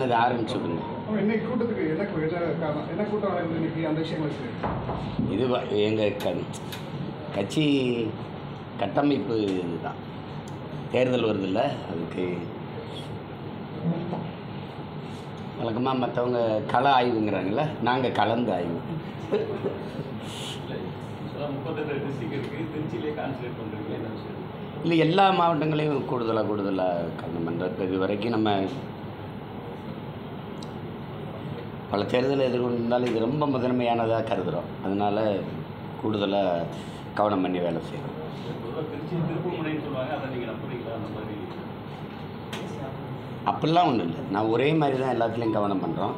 அதுக்கு ஆரம்பிச்சு விடுங்க. இன்னைக்கு கூட்டத்துக்கு என்ன கூட்டம் நடக்குது இன்னைக்கு அந்த விஷயங்களுக்கு இது எங்கள் கட்சி கட்டமைப்பு இதுதான். தேர்தல் வருதில்ல, அதுக்கு வழக்கமாக மற்றவங்க கள ஆய்வுங்கிறாங்கல்ல, நாங்கள் கலந்து ஆய்வு. இல்லை, எல்லா மாவட்டங்களையும் கூடுதலாக கலந்து பண்ணுறோம். இது வரைக்கும் நம்ம பல தேர்தலை எதிர்கொண்டிருந்தாலும் இது ரொம்ப முதன்மையானதாக கருதுகிறோம். அதனால் கூடுதலாக கவனம் பண்ணி வேலை செய்கிறோம். அப்படிலாம் ஒன்றும் இல்லை, நான் ஒரே மாதிரி தான் எல்லாத்துலேயும் கவனம் பண்ணுறோம்.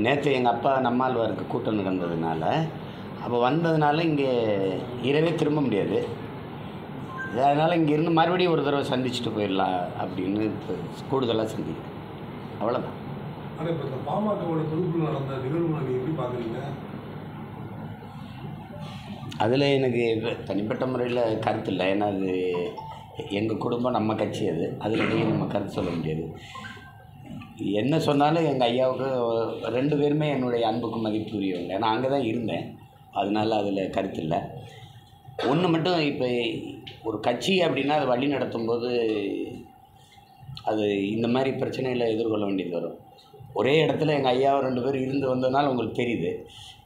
நேற்று எங்கள் அப்பா நம்மாழ்வாருக்கு கூட்டம் நடந்ததுனால, அப்போ வந்ததுனால இங்கே இரவே திரும்ப முடியாது. அதனால் இங்கேருந்து மறுபடியும் ஒரு தடவை சந்திச்சுட்டு போயிடலாம் அப்படின்னு கூடுதலாக சந்திக்கிறேன். அவ்வளோதான். ஆனால் இப்போ இந்த பாமகவோட பொதுக்குழு நடந்த நிகழ்வுகளை நீங்கள் எப்படி பார்க்குறீங்க? அதில் எனக்கு தனிப்பட்ட முறையில் கருத்து இல்லை. ஏன்னா அது எங்கள் குடும்பம், நம்ம கட்சி, அதில் போய் நம்ம கருத்து சொல்ல முடியாது. என்ன சொன்னாலும் எங்கள் ஐயாவுக்கு 2 பேருமே என்னுடைய அன்புக்கு மதிப்புரியவங்க. நான் அங்கே தான் இருந்தேன், அதனால் அதில் கருத்து இல்லை. ஒன்று மட்டும், இப்போ ஒரு கட்சி அப்படின்னா அதை வழி நடத்தும்போது அது இந்த மாதிரி பிரச்சனைகளை எதிர்கொள்ள வேண்டியது வரும். ஒரே இடத்துல எங்கள் ஐயாவை 2 பேர் இருந்து வந்ததுனால உங்களுக்கு தெரியுது.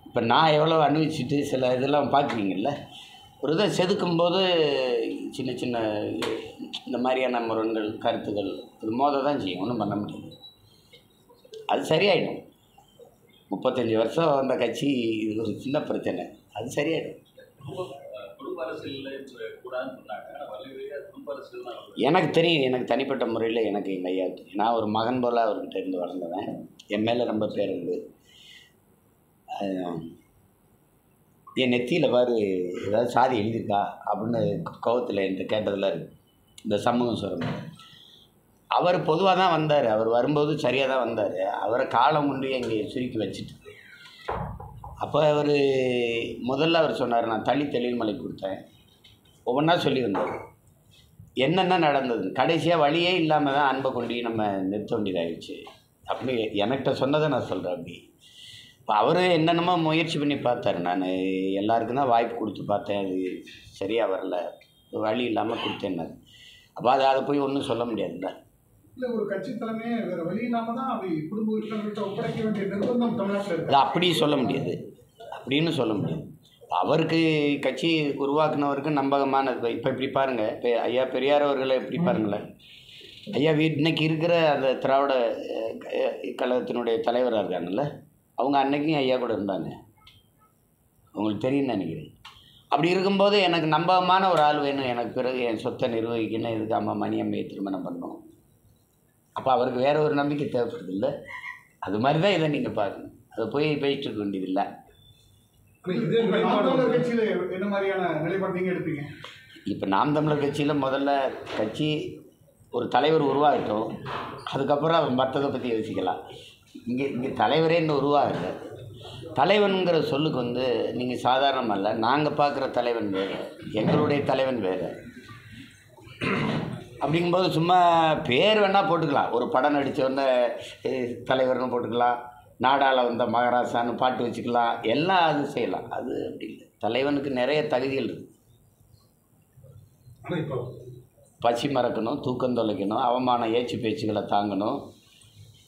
இப்போ நான் எவ்வளோ அனுபவிச்சுட்டு சில இதெல்லாம் பார்க்குறீங்கல்ல, ஒரு இதை செதுக்கும்போது சின்ன சின்ன இந்த மாதிரியான முரண்கள், கருத்துக்கள் அது மோத தான் செய்யும். ஒன்றும் பண்ண முடியாது. அது சரியாயிடும். 35 வருஷம் வந்த கட்சி, இது ஒரு சின்ன பிரச்சனை, அது சரியாயிடும். எனக்கு தெரியும், எனக்கு தனிப்பட்ட முறையில் எனக்கு எங்கள் ஐயா தெரியும். நான் ஒரு மகன் போல் அவர்கிட்ட இருந்து வளர்ந்தவன். என் மேலே ரொம்ப பேர் இருந்து. என் நெத்தியில் பாரு ஏதாவது சாதி எழுதியிருக்கா அப்படின்னு கோவத்தில் என்கிட்ட கேட்டதில் இருக்குது. இந்த சமூகம் சொல்கிறேன். அவர் பொதுவாக தான் வந்தார். அவர் வரும்போது சரியாக தான் வந்தார். அவரை காலம் கொண்டு இங்கே சுருக்கி வச்சுட்டு, அப்போ அவர் முதல்ல அவர் சொன்னார், நான் தெளிமலை கொடுத்தேன். ஒவ்வொன்றா சொல்லி வந்தார் என்னென்ன நடந்தது. கடைசியாக வழியே இல்லாமல் தான் அன்பை கொண்டு நம்ம நிறுத்த வேண்டியதாகிடுச்சு அப்படி என்கிட்ட சொன்னதை நான் சொல்கிறேன். அப்படி இப்போ அவர் என்னென்னமோ முயற்சி பண்ணி பார்த்தார். நான் எல்லாருக்கும் தான் வாய்ப்பு கொடுத்து பார்த்தேன், அது சரியாக வரல, வழி இல்லாமல் கொடுத்தேன்னாரு. அப்போ அதை போய் ஒன்றும் சொல்ல முடியாதுல்ல. இல்லை, ஒரு கட்சி தலைமையே வேறு வழி இல்லாமல் தான் அப்படி குடும்ப உறுப்பினர்கள்ட்ட ஒப்படைக்க வேண்டிய நிர்பந்தம் தமிழ்நாட்டில் இருக்குது. அப்படி சொல்ல முடியாது, அப்படின்னு சொல்ல முடியாது. அவருக்கு கட்சி உருவாக்குனவருக்கு நம்பகமானது. இப்போ இப்படி பாருங்கள், இப்போ ஐயா பெரியார் அவர்களை எப்படி பாருங்களேன். ஐயா இன்னைக்கு இருக்கிற அந்த திராவிட கழகத்தினுடைய தலைவராக இருக்காங்கல்ல, அவங்க அன்னைக்கும் ஐயா கூட இருந்தாங்க. உங்களுக்கு தெரியும்னு நினைக்கிறேன். அப்படி இருக்கும்போது எனக்கு நம்பகமான ஒரு ஆள் வேணும், எனக்கு பிறகு என் சொத்தை நிர்வகிக்கணும், இதுக்கு அம்மா மணியம்மையை திருமணம் பண்ணணும். அப்போ அவருக்கு வேற ஒரு நம்பிக்கை தேவைப்படுது இல்லை. அது மாதிரி தான் இதை நீங்கள் பாருங்கள். அதை போயிட்டு இருக்க வேண்டியதில்லை. என்ன மாதிரியான நிலைப்பாடு நீங்கள் எடுப்பீங்க? இப்போ நாம் தமிழர் கட்சியில் முதல்ல கட்சி ஒரு தலைவர் உருவாகட்டும், அதுக்கப்புறம் மற்றதை பற்றி யோசிக்கலாம். இங்கே தலைவரே இன்னும் உருவாகலை. தலைவனுங்கிற சொல்லுக்கு நீங்கள் சாதாரணமாக இல்லை, நாங்கள் பார்க்குற தலைவன் வேறு, எங்களுடைய தலைவன் வேறு. அப்படிங்கும்போது சும்மா பேர் வேணால் போட்டுக்கலாம். ஒரு படம் நடித்தோடனே தலைவர்னு போட்டுக்கலாம், நாடாள வந்த மகாராசான்னு பாட்டு வச்சுக்கலாம், எல்லாம் அது செய்யலாம். அது அப்படி இல்லை. தலைவனுக்கு நிறைய தகுதிகள் இருக்குது. பசி மறக்கணும், தூக்கம் தொலைக்கணும், அவமான ஏச்சு பேச்சுக்களை தாங்கணும்.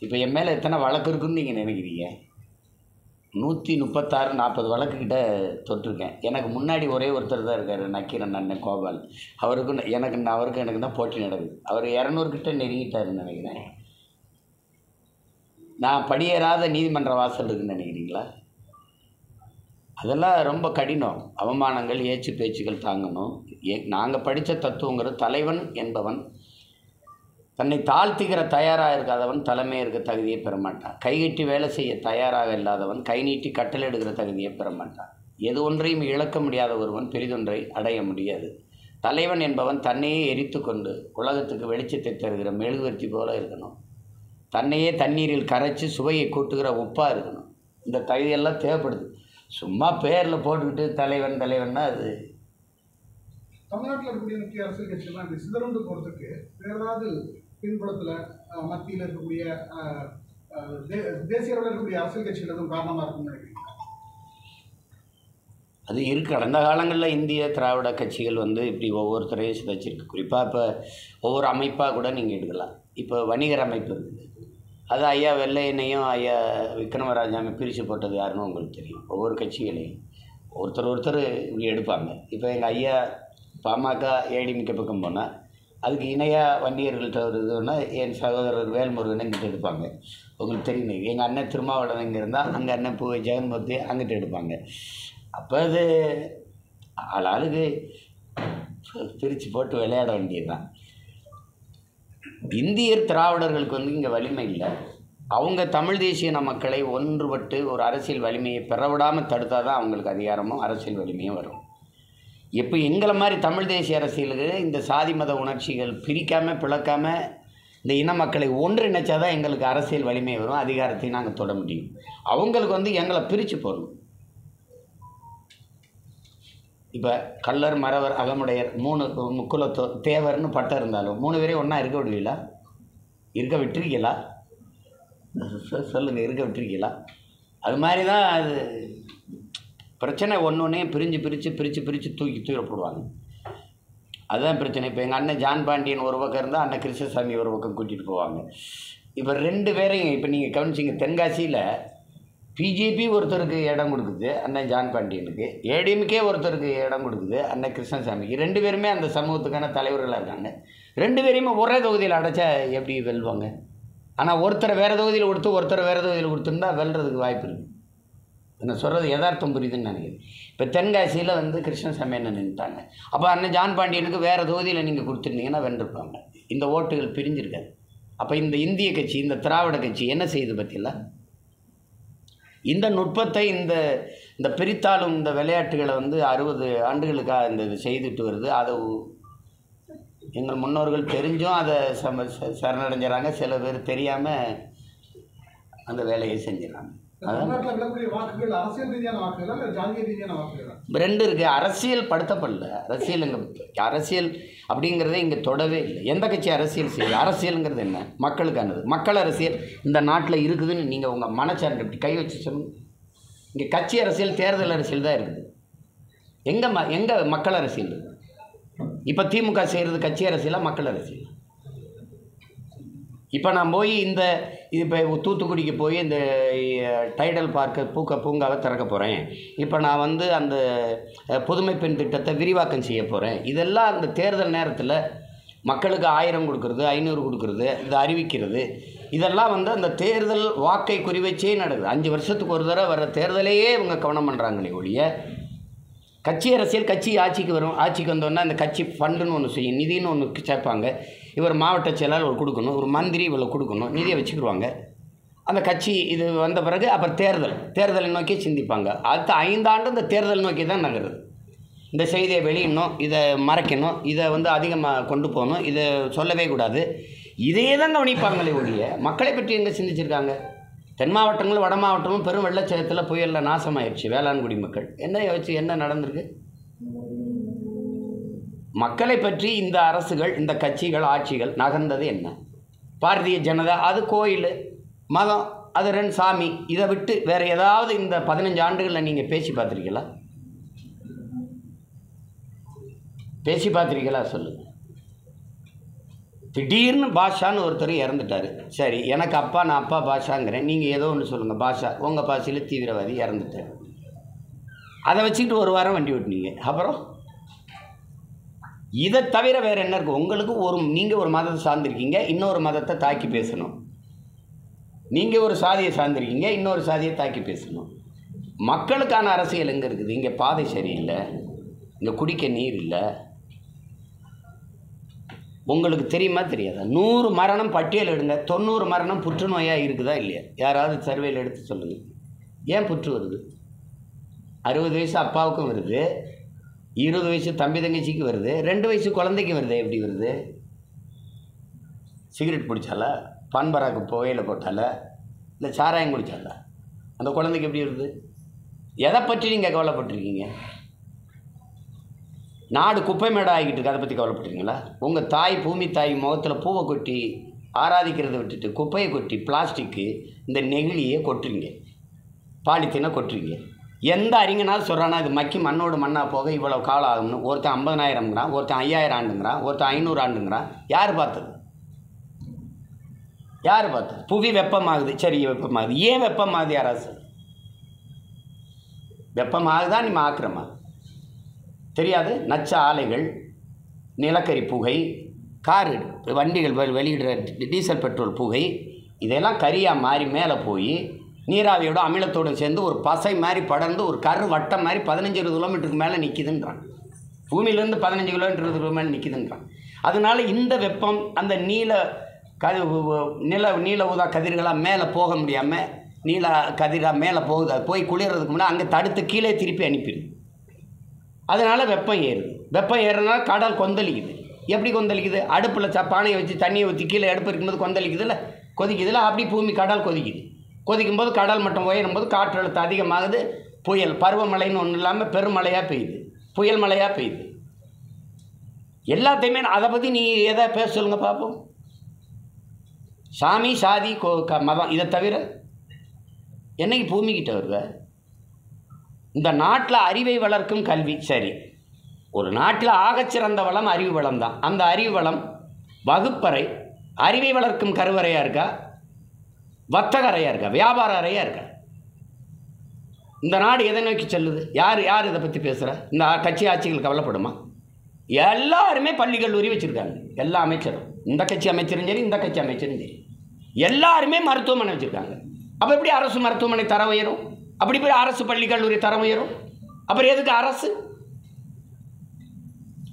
இப்போ என் மேலே எத்தனை வழக்கு இருக்குன்னு நீங்கள் நினைக்கிறீங்க? 136-40 வழக்குக்கிட்ட தொட்டிருக்கேன். எனக்கு முன்னாடி ஒரே ஒருத்தர் தான் இருக்கார், நக்கீரன் அண்ணன் கோபால். அவருக்கும் எனக்கு தான் போட்டி நடக்குது. அவர் 200 கிட்ட நெருங்கிட்டாருன்னு நினைக்கிறேன். நான் படியேறாத நீதிமன்ற வாசல் இருக்குன்னு நினைக்கிறீங்களா? அதெல்லாம் ரொம்ப கடினம். அவமானங்கள், ஏச்சு பேச்சுகள் தாங்கணும். நாங்கள் படித்த தத்துவங்கிறது, தலைவன் என்பவன் தன்னை தாழ்த்திக்கிற தயாராக இருக்காதவன் தலைமை இருக்க தகுதியை பெற மாட்டான். கைகட்டி வேலை செய்ய தயாராக இல்லாதவன் கை நீட்டி கட்டளை எடுக்கிற தகுதியை பெற மாட்டான். எது ஒன்றையும் இழக்க முடியாத ஒருவன் பெரிதொன்றை அடைய முடியாது. தலைவன் என்பவன் தன்னையே எரித்து கொண்டு உலகத்துக்கு வெளிச்சத்தை தருகிற மெழுகுவர்த்தி போல இருக்கணும். தன்னையே தண்ணீரில் கரைச்சி சுவையை கூட்டுகிற உப்பாக இருக்கணும். இந்த தகுதியெல்லாம் தேவைப்படுது. சும்மா பேரில் போட்டுக்கிட்டு தலைவன்னா அது. தமிழ்நாட்டில் இருக்கக்கூடிய முக்கிய அரசியல் கட்சிகள்லாம் இந்த சிதறண்டு போகிறதுக்கு வேறு ஏதாவது பின்புலத்தில் மத்தியில் இருக்கக்கூடிய தேசிய அளவில் இருக்கக்கூடிய அரசியல் கட்சிகள் எதுவும் காரணமாக இருக்கும்னு நினைக்கிறீங்க? அது இருக்குது. கடந்த காலங்களில் இந்திய திராவிட கட்சிகள் வந்து இப்படி ஒவ்வொருத்தரையும் சிதைச்சிருக்கு. குறிப்பாக இப்போ ஒவ்வொரு அமைப்பாக கூட நீங்கள் எடுக்கலாம். இப்போ வணிகர் அமைப்பு இருக்குது. அது ஐயா வெள்ளையனையும் ஐயா விக்ரமராஜாவை பிரித்து போட்டது யாருன்னு உங்களுக்கு தெரியும். ஒவ்வொரு கட்சிகளையும் ஒருத்தர் இப்படி எடுப்பாங்க. இப்போ எங்கள் ஐயா பாமக ஏடிமிக்க பக்கம் போனால் அதுக்கு இணையாக வண்டியர்கள்ட்ட ஒரு இதுன்னா என் சகோதரர் வேல்முருகனை இங்கிட்ட எடுப்பாங்க. உங்களுக்கு தெரியும். எங்கள் அண்ணன் திருமாவளவன் இங்கே இருந்தால் அங்கே அண்ணன் பூ ஜெகன்மூர்த்தி அங்கிட்ட எடுப்பாங்க. அப்போ அது ஆளாளுக்கு பிரித்து போட்டு விளையாட வேண்டியது தான். இந்தியர் திராவிடர்களுக்கு வந்து இங்கே வலிமை இல்லை. அவங்க தமிழ் தேசிய மக்களை ஒன்றுபட்டு ஒரு அரசியல் வலிமையை பெறவிடாமல் தடுத்தால் தான் அவங்களுக்கு அதிகாரமும் அரசியல் வலிமையும் வரும். இப்போ எங்களை மாதிரி தமிழ் தேசிய அரசியலுக்கு இந்த சாதி மத உணர்ச்சிகள் பிரிக்காமல் பிளக்காமல் இந்த இன மக்களை ஒன்றிணைச்சா தான் எங்களுக்கு அரசியல் வலிமை வரும், அதிகாரத்தையும் நாங்கள் தொட முடியும். அவங்களுக்கு வந்து எங்களை பிரித்து போடணும். இப்போ கள்ளர் மறவர் அகமுடையர் 3 முக்குலத்தோ தேவர்னு பட்டம் இருந்தாலும் 3 பேரையும் ஒன்றா இருக்க விடுவீங்களா? இருக்க விட்டுருக்கீங்களா? சொல்லுங்கள், இருக்க விட்டுருக்கீங்களா? அது மாதிரி தான் அது பிரச்சனை. ஒன்றையும் பிரித்து தூக்கி போடுவாங்க. அதுதான் பிரச்சனை. இப்போ எங்கள் அண்ணன் ஜான் பாண்டியன் ஒரு பக்கம் இருந்தால் அண்ணன் கிருஷ்ணசாமி ஒரு பக்கம் கூட்டிகிட்டு போவாங்க. இப்போ 2 பேரையும் இப்போ நீங்கள் கவனிச்சிங்க, தென்காசியில் பிஜேபி ஒருத்தருக்கு இடம் கொடுக்குது அண்ணன் ஜான் பாண்டியனுக்கு, ஏடிஎம்கே ஒருத்தருக்கு இடம் கொடுக்குது அண்ணன் கிருஷ்ணசாமிக்கு. 2 பேருமே அந்த சமூகத்துக்கான தலைவர்களாக இருக்காங்க. 2 பேரையுமே ஒரே தொகுதியில் அடைச்சா எப்படி வெல்வாங்க? ஆனால் ஒருத்தரை வேறு தொகுதியில் கொடுத்து ஒருத்தரை வேறு தொகுதியில் கொடுத்துருந்தா வெல்றதுக்கு வாய்ப்பு இருக்குது. என்ன சொல்கிறது யதார்த்தம் புரியுதுன்னு நினைக்கிறேன். இப்போ தென்காசியில் வந்து கிருஷ்ணசாமி என்ன நின்றுட்டாங்க. அப்போ அண்ணன் ஜான் பாண்டியனுக்கு வேறு தொகுதியில் நீங்கள் கொடுத்துருந்தீங்கன்னா வென்றிருப்பாங்க. இந்த ஓட்டுகள் பிரிஞ்சிருக்காது. அப்போ இந்த இந்திய கட்சி, இந்த திராவிட கட்சி என்ன செய்யுது பற்றியில்ல? இந்த நுட்பத்தை இந்த பிரித்தாளும் இந்த விளையாட்டுகளை வந்து 60 ஆண்டுகளுக்காக இந்த இது செய்துட்டு வருது. அதை எங்கள் முன்னோர்கள் தெரிஞ்சும் அதை சரணடைஞ்சிடறாங்க. சில பேர் தெரியாமல் அந்த வேலையை செஞ்சிடறாங்க. தமிழ்நாட்டில் விளக்கூடிய வாக்குகள் அரசியல் ரீதியான வாக்குகளா இல்லை ஜாதிய ரீதியான வாக்குகளா? 2 இருக்குது. அரசியல் படுத்தப்படல. அரசியல் அப்படிங்கிறதே இங்கே தொடவே இல்லை. எந்த கட்சி அரசியல் செய்யுது? அரசியலுங்கிறது என்ன? மக்களுக்கானது. மக்கள் அரசியல் இந்த நாட்டில் இருக்குதுன்னு நீங்கள் உங்கள் மனச்சார்ந்த இப்படி கை வச்சு சொல்லுங்கள். இங்கே கட்சி அரசியல், தேர்தல் அரசியல் தான் இருக்குது. எங்கே மக்கள் அரசியல் இருக்குது? இப்போ திமுக செய்கிறது கட்சி அரசியலாக மக்கள் அரசியல்? இப்போ நான் போய் இப்போ தூத்துக்குடிக்கு போய் இந்த டைடல் பார்க்க பூங்காவை திறக்க போகிறேன். இப்போ நான் வந்து அந்த புதுமை பெண் திட்டத்தை விரிவாக்கம் செய்ய போகிறேன். இதெல்லாம் அந்த தேர்தல் நேரத்தில் மக்களுக்கு 1000 கொடுக்குறது, 500 கொடுக்குறது, இதை அறிவிக்கிறது, இதெல்லாம் வந்து அந்த தேர்தல் வாக்கை குறிவச்சே நடக்குது. 5 வருஷத்துக்கு ஒரு தடவை வர தேர்தலையே இவங்க கவனம் பண்ணுறாங்களே ஒழிய கட்சி அரசியல். கட்சி ஆட்சிக்கு வரும். ஆட்சிக்கு வந்தோன்னா அந்த கட்சி ஃபண்டுன்னு ஒன்று செய்யும், நிதின்னு ஒன்று சேர்ப்பாங்க. இவர் மாவட்ட செயலாளர் கொடுக்கணும், ஒரு மந்திரி இவ்வளோ கொடுக்கணும், நிதியை வச்சுக்கிடுவாங்க. அந்த கட்சி இது வந்த பிறகு அப்புறம் தேர்தலை நோக்கி சிந்திப்பாங்க. அடுத்த 5 ஆண்டு இந்த தேர்தல் நோக்கி தான் நகருது. இந்த செய்தியை வெளியிடணும், இதை மறைக்கணும், இதை வந்து அதிகமாக கொண்டு போகணும், இதை சொல்லவே கூடாது, இதே தான் கவனிப்பாங்களே ஒழிய மக்களை பற்றி எங்கே சிந்திச்சிருக்காங்க? தென் மாவட்டங்களும் வட மாவட்டமும் பெரும் வெள்ளச்சேதத்தில் புயலில் நாசமாயிடுச்சு வேளாண்குடி மக்கள். என்ன நடந்திருக்கு? மக்களை பற்றி இந்த அரசுகள், இந்த கட்சிகள், ஆட்சிகள் நகர்ந்தது என்ன? பாரதிய ஜனதா அது கோயில், மதம், அது 2 சாமி, இதை விட்டு வேறு ஏதாவது இந்த 15 ஆண்டுகளில் நீங்கள் பேசி பார்த்துருக்கீங்களா? சொல்லுங்கள். திடீர்னு பாஷான்னு ஒருத்தர் இறந்துட்டார். சரி, எனக்கு அப்பா, நான் அப்பா பாஷாங்கிறேன், நீங்கள் ஏதோ ஒன்று சொல்லுங்கள். பாஷா உங்கள் பாஷையில் தீவிரவாதி இறந்துட்டார். அதை வச்சுக்கிட்டு ஒரு வாரம் வண்டி ஓட்டினீங்க. அப்புறம் இதை தவிர வேறு என்ன இருக்குது உங்களுக்கு? நீங்கள் ஒரு மதத்தை சார்ந்திருக்கீங்க, இன்னொரு மதத்தை தாக்கி பேசணும். நீங்கள் ஒரு சாதியை சார்ந்திருக்கீங்க, இன்னொரு சாதியை தாக்கி பேசணும். மக்களுக்கான அரசியல் எங்கே இருக்குது? இங்கே பாதை சரியில்லை, இங்கே குடிக்க நீர் இல்லை. உங்களுக்கு தெரியுமா தெரியாதா? 100 மரணம் பட்டியல் எடுங்க, 90 மரணம் புற்றுநோயாக இருக்குதா இல்லையா? யாராவது சர்வேயில் எடுத்து சொல்லுங்கள். ஏன் புற்று வருது? 60 வயசு அப்பாவுக்கும் வருது, 20 வயசு தம்பி தங்கச்சிக்கு வருது, 2 வயசு குழந்தைக்கு வருது. எப்படி வருது? சிகரெட் பிடிச்சாலா, பான்பராக்கு புகையில போட்டாலா, இல்லை சாராயம் குடிச்சாலா? அந்த குழந்தைக்கு எப்படி வருது? எதை பற்றி நீங்கள் கவலைப்பட்டிருக்கீங்க? நாடு குப்பை மேடம் ஆகிக்கிட்டு இருக்கு, அதை பற்றி கவலைப்பட்டிருக்கீங்களா? உங்கள் தாய், பூமி தாய் முகத்தில் பூவை கொட்டி ஆராதிக்கிறதை விட்டுட்டு குப்பையை கொட்டி பிளாஸ்டிக்கு இந்த நெகிழியை கொட்டுறீங்க, பாலித்தீனை கொட்டுறீங்க. எந்த அறிஞனாலும் சொல்கிறானா இது மக்கி மண்ணோடு மண்ணாக போக இவ்வளோ காலம் ஆகும்னு. ஒருத்தன் 50,000ங்கிறான், ஒருத்தன் 5000 ஆண்டுங்கிறான், ஒருத்தன் 500 ஆண்டுங்கிறான். யார் பார்த்தது? யார் பார்த்தது? புவி வெப்பமாகுது, சரி வெப்பமாகுது. ஏன் வெப்பமாகுது? யாராவது வெப்பமாகுதா நீ ஆக்கிரமா தெரியாது. நச்ச ஆலைகள், நிலக்கரி புகை, காரு வண்டிகள் வெளியிடுற டீசல் பெட்ரோல் புகை, இதெல்லாம் கரியாக மாறி மேலே போய் நீராவியோட அமிலத்தோடு சேர்ந்து ஒரு பசை மாதிரி படர்ந்து ஒரு கரு வட்டம் மாதிரி 15-20 கிலோமீட்டருக்கு மேலே நிற்கிதுன்றான். பூமியிலேருந்து 15 கிலோமீட்டருக்கு மேலே நிற்கிதுன்றான். அதனால் இந்த வெப்பம் அந்த நீல ஊதா கதிர்களாக மேலே போக முடியாமல் நீல கதிராக மேலே போகுது. அது போய் குளிர்றதுக்கு முன்னாடி அங்கே தடுத்து கீழே திருப்பி அனுப்பிடுது. அதனால் வெப்பம் ஏறுது. வெப்பம் ஏறுறதுனால கடல் கொந்தளிக்குது. எப்படி கொந்தளிக்குது? அடுப்பில் பானையை வச்சு தண்ணியை ஊற்றி கீழே அடுப்பு இருக்கும்போது கொந்தளிக்குதுல்ல, கொதிக்குதுல்ல, அப்படி பூமி கடல் கொதிக்குது. கொதிக்கும்போது கடல் மட்டம் உயரும்போது காற்றழுத்தம் அதிகமாகுது. புயல், பருவமழைன்னு ஒன்றும் இல்லாமல் பெருமழையாக பெய்யுது, புயல் மழையாக பெய்யுது. எல்லாத்தையுமே அதை பற்றி நீ எதை பேச சொல்லுங்கள் பார்ப்போம். சாமி, சாதி, மதம், இதை தவிர என்னைக்கு பூமிக்கிட்ட வருவ? இந்த நாட்டில் அறிவை வளர்க்கும் கல்வி. சரி, ஒரு நாட்டில் ஆகச்சிறந்த வளம் அறிவு வளம் தான். அந்த அறிவு வளம் வகுப்பறை, அறிவை வளர்க்கும் கருவறையாக இருக்கா, வர்த்தக அறையாக இருக்கா, வியாபார அறையாக இருக்கா? இந்த நாடு எதை நோக்கி செல்லுது? யார் இதை பற்றி பேசுகிற? இந்த கட்சி ஆட்சிகள் கவலைப்படுமா? எல்லாருமே பள்ளி கல்லூரி வச்சுருக்காங்க. எல்லா அமைச்சரும், இந்த கட்சி அமைச்சரும் சரி, இந்த கட்சி அமைச்சரும் சரி, எல்லாருமே மருத்துவமனை வச்சுருக்காங்க. அப்போ எப்படி அரசு மருத்துவமனை தரம் உயரும்? அப்படி போய் அரசு பள்ளி கல்லூரி தரம் உயரும்? அப்புறம் எதுக்கு அரசு?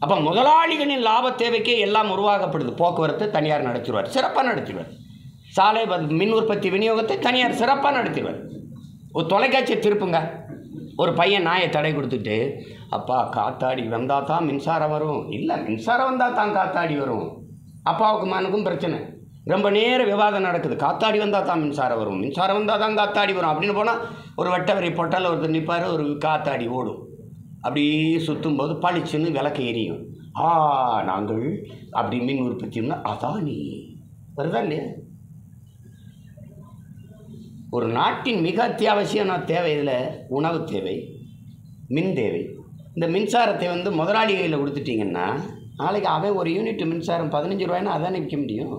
அப்போ முதலாளிகளின் லாப தேவைக்கே எல்லாம் உருவாக்கப்படுது. போக்குவரத்து தனியார் நடத்திடுவார், சிறப்பாக நடத்திடுவார். சாலை மின் உற்பத்தி விநியோகத்தை தனியார் சிறப்பாக நடத்திடுவார். ஒரு தொலைக்காட்சியை திருப்புங்க, ஒரு பையன் நாயை தடை கொடுத்துட்டு, அப்பா காத்தாடி வந்தால் தான் மின்சாரம் வரும். இல்லை, மின்சாரம் வந்தால் தான் காத்தாடி வரும். அப்பாவுக்கு மனுக்கும் பிரச்சனை. ரொம்ப நேரம் விவாதம் நடக்குது. காத்தாடி வந்தால் தான் மின்சாரம் வரும், மின்சாரம் வந்தால் தான் காத்தாடி வரும் அப்படின்னு போனால் ஒரு வெட்டவரை பொட்டால் ஒருத்தர் நிற்பார், ஒரு காத்தாடி ஓடும். அப்படி சுற்றும்போது பளிச்சுன்னு விளக்கு எரியும். நாங்கள் அப்படி மின் உற்பத்தின்னா அதான் நீ வருதா இல்லையா? ஒரு நாட்டின் மிக அத்தியாவசியமான தேவை இதில் உணவு தேவை, மின் தேவை. இந்த மின்சாரத்தை முதலாளி கையில் கொடுத்துட்டிங்கன்னா நாளைக்கு அவன் ஒரு யூனிட் மின்சாரம் 15 ரூபாய்னா அதானே விற்க முடியும்.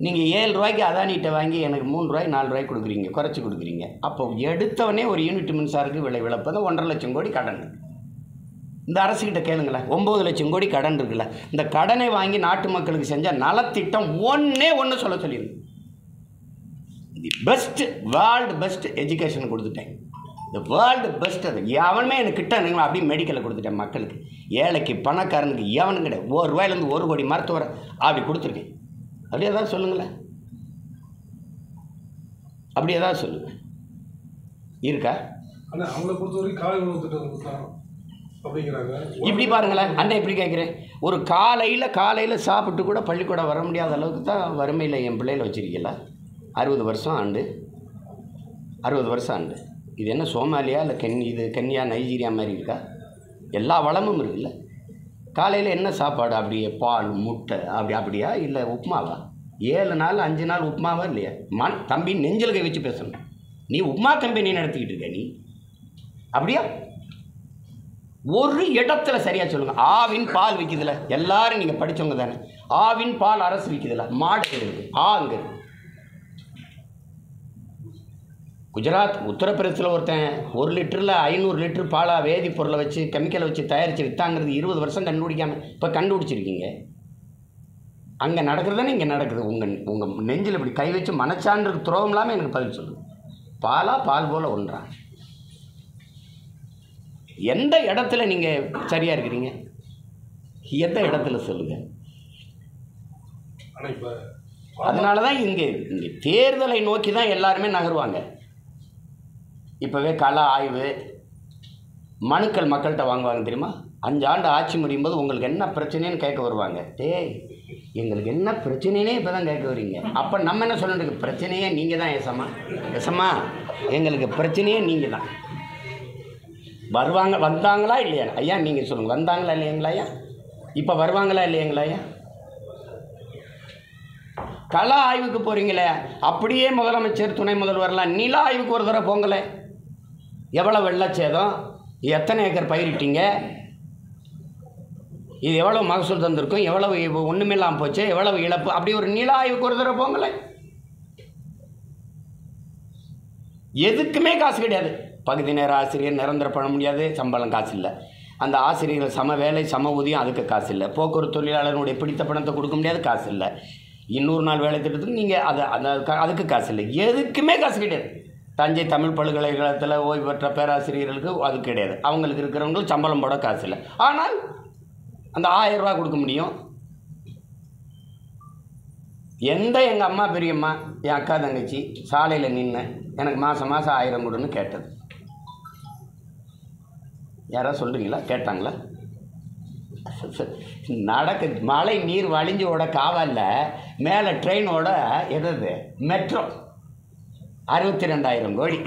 நீங்கள் 7 ரூபாய்க்கு அதானிகிட்ட வாங்கி எனக்கு 3 ரூபாய் 4 ரூபாய்க்கு கொடுக்குறீங்க, குறைச்சி கொடுக்குறீங்க. அப்போ எடுத்தவனே ஒரு யூனிட் மின்சாரத்துக்கு விலை விளப்பது 1.5 லட்சம் கோடி கடன் இருக்குது. இந்த அரசுக்கிட்ட கேளுங்களேன், 9 லட்சம் கோடி கடன் இருக்குல்ல. இந்த கடனை வாங்கி நாட்டு மக்களுக்கு செஞ்ச நலத்திட்டம் ஒன்று சொல்ல சொல்லிடுங்க. The best, world best education கொடுத்துட்டேன். இந்த வேர்ல்டு பெஸ்ட். அது எவனுமே எனக்கு கிட்ட இருந்தீங்களா அப்படியே மெடிக்கலை கொடுத்துட்டேன் மக்களுக்கு. ஏழைக்கு பணக்காரனுக்கு எவனும் கிடையாது. 1 ரூபாயிலேருந்து 1 கோடி மருத்துவரை அப்படி கொடுத்துருக்கேன். அப்படி ஏதாவது சொல்லுங்களேன், அப்படி ஏதாவது சொல்லுங்கள் இருக்கா? ஆனால் அவங்கள பொறுத்தவரைக்கும் காலை உணவு திட்டம் அப்படிங்கிறாங்க. இப்படி பாருங்களேன், அண்ணன் எப்படி கேட்குறேன், ஒரு காலையில் சாப்பிட்டு கூட பள்ளிக்கூடம் வர முடியாத அளவுக்கு தான் வறுமையில் என் பிள்ளைகளை வச்சுருக்கீங்களா? 60 வருஷம் ஆண்டு, 60 வருஷம் ஆண்டு. இது என்ன சோமாலியா இல்லை இது கென்யா, நைஜீரியா மாதிரி இருக்கா? எல்லா வளமும் இருக்குல்ல. காலையில் என்ன சாப்பாடு? அப்படியே பால், முட்டை, அப்படியா இல்லை உப்புமாவா? 7 நாள் 5 நாள் உப்புமாவா இல்லையா? தம்பி நெஞ்சில் கை வச்சு பேசணும். நீ உப்புமா கம்பெனி நடத்திக்கிட்டு இருக்க நீ, அப்படியா? ஒரு இடத்துல சரியாக சொல்லுங்கள். ஆவின் பால் விற்கிதுல, எல்லாரும் நீங்கள் படித்தவங்க தானே. ஆவின் பால் அரசு விற்கிதுல, மாடு இருக்குது. அங்கே இருக்குது. குஜராத், உத்தரப்பிரதேசத்தில் ஒருத்தன் 1 லிட்டரில் 500 லிட்டர் பாலாக வேதிப்பொருளை வச்சு கெமிக்கலை வச்சு தயாரித்து விற்றாங்கிறது 20 வருஷம் கண்டுபிடிக்காமல் இப்போ கண்டுபிடிச்சிருக்கீங்க. அங்கே நடக்கிறது தானே இங்கே நடக்குது. உங்கள் நெஞ்சில் இப்படி கை வச்சு மனச்சான்று துரோகம் இல்லாமல் எனக்கு பதில் சொல்லுங்கள். பால் போல் ஒன்றா? எந்த இடத்துல நீங்கள் சரியாக இருக்கிறீங்க? எந்த இடத்துல சொல்லுங்கள். அதனால தான் இங்கே தேர்தலை நோக்கி தான் எல்லாருமே நகருவாங்க. இப்போவே கள ஆய்வு மனுக்கள் மக்கள்கிட்ட வாங்குவாங்க தெரியுமா? 5 ஆண்டு ஆட்சி முடியும் போது உங்களுக்கு என்ன பிரச்சனைன்னு கேட்க வருவாங்க. எங்களுக்கு என்ன பிரச்சனைனே இப்போ தான் கேட்க வரீங்க. அப்போ நம்ம என்ன சொல்லிட்டு, பிரச்சனையே நீங்கள் தான் ஏசம்மா எங்களுக்கு பிரச்சனையே நீங்கள் தான். வந்தாங்களா இல்லையா ஐயா? நீங்கள் சொல்லுங்கள், வந்தாங்களா இல்லைங்களா ஐயா? இப்போ வருவாங்களா இல்லைங்களா ஐயா? கள ஆய்வுக்கு போகிறீங்களே, அப்படியே முதலமைச்சர் துணை முதல்வர்லாம் நில ஆய்வுக்கு ஒரு தடவை போங்களே. எவ்வளோ வெள்ளச்சேதம், எத்தனை ஏக்கர் பயிரிட்டீங்க, இது எவ்வளோ மகசூல் தந்திருக்கும், எவ்வளவு ஒன்றுமில்லாமல் போச்சு, எவ்வளவு இழப்பு, அப்படி ஒரு நில ஆய்வுக்கு ஒரு தடவை போங்களே. எதுக்குமே காசு கிடையாது. பகுதி நேர ஆசிரியர் நிரந்தரம் பண்ண முடியாது, சம்பளம் காசு இல்லை. அந்த ஆசிரியர்கள் சம வேலை சம ஊதியம், அதுக்கு காசு இல்லை. போக்குவரத்து தொழிலாளர்களுடைய பிடித்த பணத்தை கொடுக்க முடியாது, காசு இல்லை. 200 நாள் வேலை திட்டத்துக்கு நீங்கள் அதுக்கு காசு இல்லை. எதுக்குமே காசு கிடையாது. தஞ்சை தமிழ் பல்கலைக்கழகத்தில் ஓய்வு பெற்ற பேராசிரியர்களுக்கு அது கிடையாது. அவங்களுக்கு இருக்கிறவங்களுக்கு சம்பளம் போட காசு இல்லை. ஆனால் அந்த 1000 ரூபா கொடுக்க முடியும். எங்கள் அம்மா பெரியம்மா என் அக்கா தங்கச்சி சாலையில் நின்று எனக்கு மாதம் 1000 கொடுன்னு கேட்டது? யாராவது சொல்கிறீங்களா? கேட்டாங்களா? நடக்கு மழை நீர் வழிஞ்சு ஓட காவலில் மேலே ட்ரெயினோட எது மெட்ரோ 62,000 கோடி.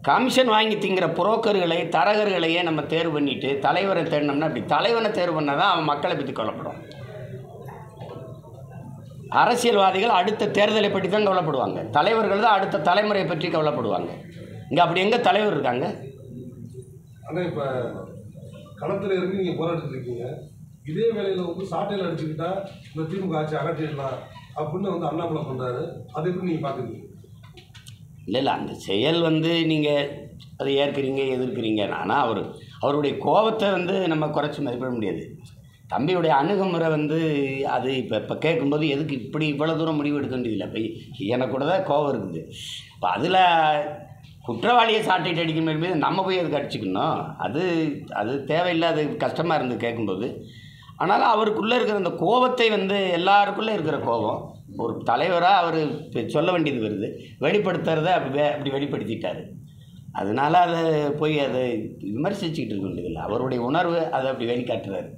கமிஷன் வாங்கி திங்கிற புரோக்கர்களை தரகர்களையே நம்ம தேர்வு பண்ணிவிட்டு தலைவரை தேடினோம்னா, அப்படி தலைவனை தேர்வு பண்ணால் தான் அவன் மக்களை பற்றி கவலைப்படுவான். அரசியல்வாதிகள் அடுத்த தேர்தலை பற்றி தான் கவலைப்படுவாங்க, தலைவர்கள் தான் அடுத்த தலைமுறையை பற்றி கவலைப்படுவாங்க. இங்கே அப்படி எங்கே தலைவர் இருக்காங்க? ஆனால் இப்போ களத்தில் இருந்து நீங்கள் போராடிட்டு இருக்கீங்க. இதே வேலையில் வந்து சாட்டையில் அடிச்சுக்கிட்டா இந்த திமுக ஆட்சி அகற்றிடலாம் அப்படின்னு வந்து அண்ணாமலை பண்ணுறாரு. அதை எப்படி நீங்கள் பார்க்குறீங்க? இல்லை அந்த செயல் நீங்கள் அதை ஏற்கிறீங்க எதிர்க்கிறீங்க. ஆனால் அவருடைய கோபத்தை நம்ம குறைச்சி மதிப்பிட முடியாது. தம்பியுடைய அணுகுமுறை அது இப்போ கேட்கும்போது எதுக்கு இப்படி இவ்வளோ தூரம் முடிவு எடுக்க வேண்டியதில்லை. இப்போ எனக்கு கூட தான் கோபம் இருக்குது. இப்போ அதில் குற்றவாளியை சாட்டிட்டு அடிக்கணும் என்பது நம்ம போய் அதுக்கு அடிச்சுக்கணும். அது தேவையில்லை, அது கஷ்டமாக இருந்து கேட்கும்போது. ஆனாலும் அவருக்குள்ளே இருக்கிற அந்த கோபத்தை எல்லாருக்குள்ளே இருக்கிற கோபம் ஒரு தலைவராக அவர் சொல்ல வேண்டியது வருது, வெளிப்படுத்துறத அப்படி வெளிப்படுத்திட்டார். அதனால் அதை போய் அதை விமர்சிச்சுக்கிட்டு இருக்க வேண்டியதில்லை. அவருடைய உணர்வு அதை அப்படி வெளிக்காட்டுறாரு.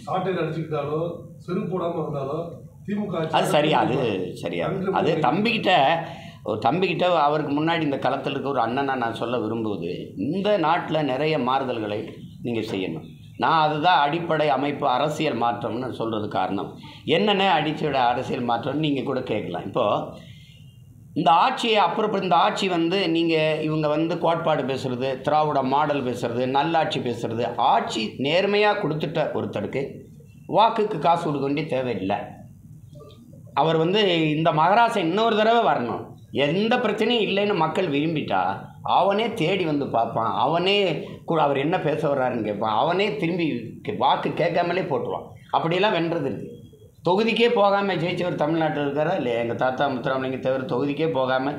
சாட்டையில் அடிச்சுக்கிட்டாலோ செருப்பு போடாமல் இருந்தாலோ திமுக அது சரியா? அது சரியா? அது தம்பிக்கிட்ட அவருக்கு முன்னாடி இந்த களத்தில் இருக்க ஒரு அண்ணனாக நான் சொல்ல விரும்புவது, இந்த நாட்டில் நிறைய மாறுதல்களை நீங்கள் செய்யணும். நான் அதுதான் அடிப்படை அமைப்பு அரசியல் மாற்றம்னு சொல்கிறது காரணம். என்னென்ன அடிச்சோட அரசியல் மாற்றம்னு நீங்கள் கூட கேட்கலாம். இப்போது இந்த ஆட்சியை இந்த ஆட்சி நீங்கள் இவங்க கோட்பாடு பேசுகிறது, திராவிட மாடல் பேசுகிறது, நல்லாட்சி பேசுகிறது. ஆட்சி நேர்மையாக கொடுத்துட்ட ஒருத்தருக்கு வாக்குக்கு காசு கொடுக்க வேண்டிய தேவையில்லை. அவர் இந்த மகராசை இன்னொரு தடவை வரணும், எந்த பிரச்சனையும் இல்லைன்னு மக்கள் விரும்பிட்டா அவனே தேடி பார்ப்பான். அவனே அவர் என்ன பேச வர்றாருன்னு கேட்பான். அவனே திரும்பி வாக்கு கேட்காமலே போட்டுருவான். அப்படியெல்லாம் வென்றது இருக்குது. தொகுதிக்கே போகாமல் ஜெயிச்சவர் தமிழ்நாட்டில் இருக்காரா இல்லையா? எங்கள் தாத்தா முத்துராமலிங்க தவிர தொகுதிக்கே போகாமல்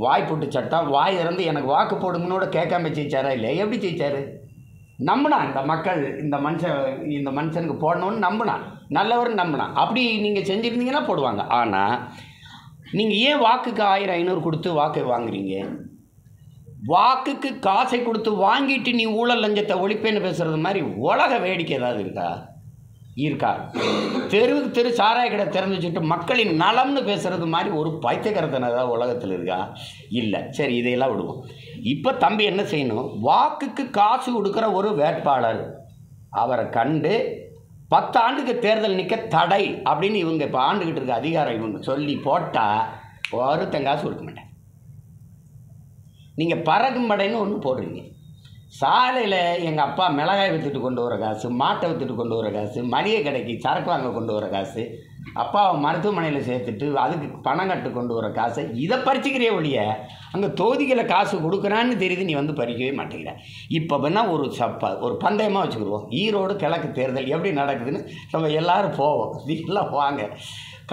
வாய் போட்டு சட்டம் வாய் இறந்து எனக்கு வாக்கு போடுங்கன்னோட கேட்காம ஜெயிச்சாரா இல்லையா? எப்படி ஜெயிச்சார்? நம்பினான் இந்த மக்கள், இந்த மனுஷனுக்கு போடணும்னு நம்பினான், நல்லவர்னு நம்பினான். அப்படி நீங்கள் செஞ்சுருந்தீங்கன்னா போடுவாங்க. ஆனால் நீங்கள் ஏன் வாக்குக்கு 1000 500 கொடுத்து வாக்கை வாங்குறீங்க? வாக்குக்கு காசை கொடுத்து வாங்கிட்டு நீ ஊழல் லஞ்சத்தை ஒழிப்பேன்னு பேசுகிறது மாதிரி உலக வேடிக்கை ஏதாவது இருக்கா? தெருவுக்கு தெரு சாராய கடை திறந்து வச்சுட்டு மக்களின் நலம்னு பேசுகிறது மாதிரி ஒரு பைத்தியக்காரத்தனை ஏதாவது உலகத்தில் இருக்கா? இல்லை. சரி, இதையெல்லாம் விடுவோம். இப்போ தம்பி என்ன செய்யணும்? வாக்குக்கு காசு கொடுக்குற ஒரு வேட்பாளர் அவரை கண்டு 10 ஆண்டுக்கு தேர்தல் நிற்க தடை அப்படின்னு இவங்க இப்போ ஆண்டுகிட்டு இருக்க அதிகாரம் இவங்க சொல்லி போட்டால் ஒருத்தன் காசு கொடுக்க மாட்டேன். நீங்கள் பறக்கும் படைன்னு ஒன்று போடுறீங்க. சாலையில் எங்கள் அப்பா மிளகாய் விற்றுட்டு கொண்டு வர காசு, மாட்டை விற்றுட்டு கொண்டு வர காசு, மளிகை கடைக்கு சரக்கு வாங்க கொண்டு வர காசு, அப்பாவை மருத்துவமனையில் சேர்த்துட்டு அதுக்கு பணம் கட்டு கொண்டு வர காசை இதை பறிச்சுக்கிறிய ஒழிய அங்கே தொகுதிகளை காசு கொடுக்குறான்னு தெரியுது, நீ பறிக்கவே மாட்டேங்கிற. இப்போ வேணால் ஒரு பந்தயமாக வச்சுக்கிடுவோம். ஈரோடு கிழக்கு தேர்தல் எப்படி நடக்குதுன்னு நம்ம எல்லோரும் போவோம். நீங்களாம் வாங்க.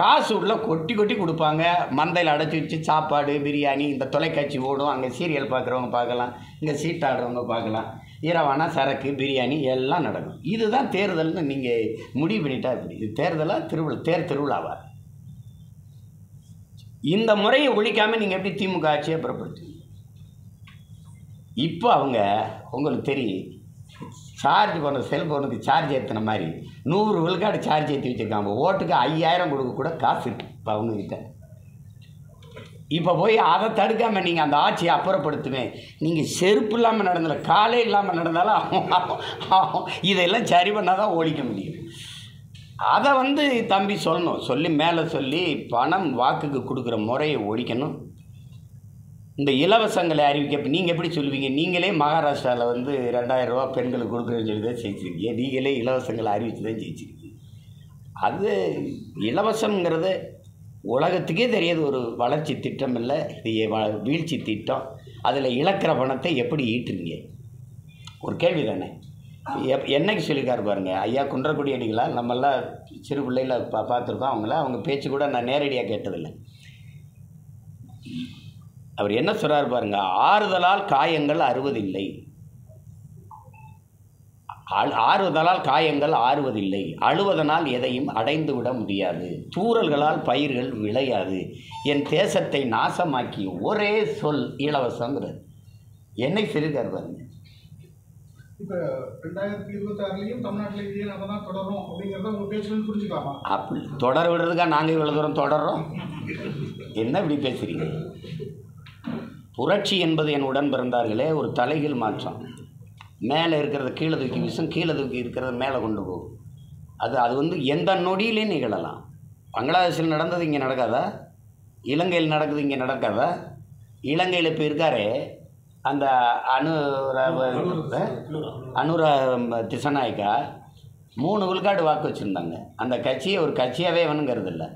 காசு உள்ள கொட்டி கொடுப்பாங்க. மந்தையில் அடைச்சி வச்சு சாப்பாடு பிரியாணி, இந்த தொலைக்காட்சி ஓடும், அங்கே சீரியல் பார்க்குறவங்க பார்க்கலாம், இங்கே சீட்டாடுறவங்க பார்க்கலாம், இரவானா சரக்கு பிரியாணி எல்லாம் நடக்கும். இதுதான் தேர்தல்னு நீங்கள் முடிவு பண்ணிட்டா இப்படி இது தேர்தலாக திருவிழாவா? இந்த முறையை ஒழிக்காமல் நீங்கள் எப்படி திமுக ஆட்சியை புறப்படுத்துவீங்க? இப்போ அவங்க உங்களுக்கு தெரியும், சார்ஜ் பண்ண செல்ஃபோனுக்கு சார்ஜ் ஏற்றின மாதிரி 100 விழுக்காடு சார்ஜ் ஏற்றி வச்சுருக்காங்க. ஓட்டுக்கு 5000 கொடுக்க கூட காசு இருக்குது இப்போ அவங்கக்கிட்ட. இப்போ போய் அதை தடுக்காமல் நீங்கள் அந்த ஆட்சியை அப்புறப்படுத்துவேன். நீங்கள் செருப்பு இல்லாமல் நடந்தால காலே இல்லாமல் நடந்தாலும் இதெல்லாம் சரி பண்ணால் தான் ஒழிக்க முடியும். அதை வந்து தம்பி சொல்லணும், சொல்லி மேலே சொல்லி பணம் வாக்குக்கு கொடுக்குற முறையை ஒழிக்கணும். இந்த இலவசங்களை அறிவிக்க நீங்கள் எப்படி சொல்லுவீங்க? நீங்களே மகாராஷ்டிராவில் வந்து 2000 ரூபா பெண்களுக்கு கொடுக்குறேன்னு சொல்லி தான் ஜெயிச்சிருக்கீங்க. நீங்களே இலவசங்களை அறிவித்து தான் ஜெயிச்சிருக்கீங்க. அது இலவசங்கிறது உலகத்துக்கே தெரியாது ஒரு வளர்ச்சி திட்டம் இல்லை, இது வீழ்ச்சி திட்டம். அதில் இழக்கிற பணத்தை எப்படி ஈட்டுறீங்க? ஒரு கேள்வி தானே. என்னைக்கு சொல்லியிருக்காரு பாருங்க ஐயா குன்றக்குடி அடிகளார். நம்மெல்லாம் சிறு பிள்ளையில் பார்த்துருக்கோம் அவங்க பேச்சு கூட நான் நேரடியாக கேட்டதில்லை. அவர் என்ன சொல்கிறார் பாருங்க, ஆறுதலால் காயங்கள் அறுவதில்லை, ஆறுதலால் காயங்கள் ஆறுவதில்லை, அழுவதனால் எதையும் அடைந்து விட முடியாது, தூறல்களால் பயிர்கள் விளையாது, என் தேசத்தை நாசமாக்கிய ஒரே சொல் இலவசங்கிறது. என்னை சொல்லியிருக்கார் பாருங்க. இப்போ 2026 தமிழ்நாட்டில் இதே நம்ம தான் தொடரும் அப்படிங்கிறத உங்கள் பேச்சுன்னு புரிஞ்சுக்கலாமா? அப்படி தொடர விடுறதுக்காக நாங்கள் இவ்வளோ தூரம் தொடர்றோம்? என்ன இப்படி பேசுகிறீங்க? புரட்சி என்பது என் உடன் பிறந்தார்களே ஒரு தலைகீழ் மாற்றம். மேலே இருக்கிறத கீழே தூக்கி வீசும், கீழே தூக்கி இருக்கிறத மேலே கொண்டு போகும். அது வந்து எந்த நொடியிலே நிகழலாம். பங்களாதேஷில் நடந்தது இங்கே நடக்காதா? இலங்கையில் நடக்குது இங்கே நடக்காதா? இலங்கையில் இப்போ இருக்காரே அந்த அனுரா திசநாயக்கா 3 விழுக்காடு வாக்கு வச்சுருந்தாங்க. அந்த கட்சியை ஒரு கட்சியாகவே வேணுங்கிறது இல்லை.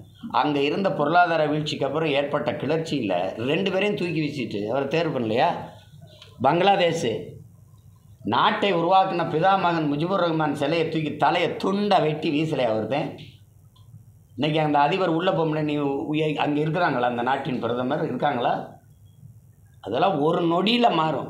அங்கே இருந்த பொருளாதார வீழ்ச்சிக்கு அப்புறம் ஏற்பட்ட கிளர்ச்சியில் 2 பேரையும் தூக்கி வீசிட்டு அவர் தேர்வு பண்ணலையா? பங்களாதேஷு நாட்டை உருவாக்கின பிதாமகன் முஜிபுர் ரஹ்மான் சிலையை தூக்கி தலையை துண்டை வெட்டி வீசலையா அவர்தான்? இன்றைக்கி அந்த அதிபர் உள்ளே போகல. நீ அங்கே இருக்கிறாங்களா? அந்த நாட்டின் பிரதமர் இருக்காங்களா? அதெல்லாம் ஒரு நொடியில் மாறும்.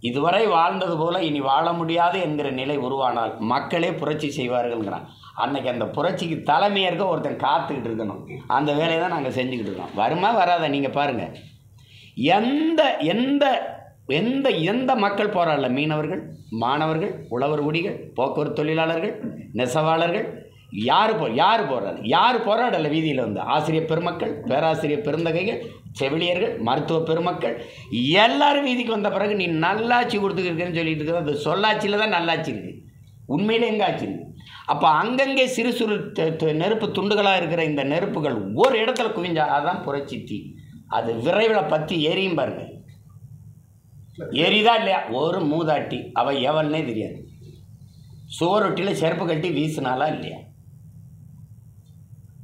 இதுவரை வாழ்ந்தது போல் இனி வாழ முடியாது என்கிற நிலை உருவானால் மக்களே புரட்சி செய்வார்கள்ங்கிறான். அன்றைக்கி அந்த புரட்சிக்கு தலைமையேற்க ஒருத்தன் காத்துக்கிட்டு இருக்கணும். அந்த வேலையை தான் நாங்கள் செஞ்சுக்கிட்டு இருக்கோம். வருமா வராத நீங்கள் பாருங்கள். எந்த எந்த எந்த எந்த மக்கள் போராடல? மீனவர்கள், மாணவர்கள், உழவர் குடிகள், போக்குவரத்து தொழிலாளர்கள், நெசவாளர்கள், யார் போராடலை வீதியில் வந்து? ஆசிரியர் பெருமக்கள், பேராசிரியர் பெருந்தகைகள், செவிலியர்கள், மருத்துவ பெருமக்கள் எல்லாரும் வீதிக்கு வந்த பிறகு நீ நல்லாட்சி கொடுத்துருக்கேன்னு சொல்லிட்டு இருக்கிற அந்த சொல்லாட்சியில் தான் நல்லாட்சி இருக்குது. உண்மையிலே எங்கே ஆட்சி இருக்குது? அப்போ அங்கங்கே சிறு சிறு நெருப்பு துண்டுகளாக இருக்கிற இந்த நெருப்புகள் ஒரு இடத்துல குவிஞ்சா அதுதான் புரட்சி தீ. அது விரைவில் பற்றி எரியும் பாருங்க. எரிதா இல்லையா? ஒரு மூதாட்டி அவள் எவள்னே தெரியாது. சுவரொட்டியில் செருப்பு கட்டி வீசினாலா இல்லையா?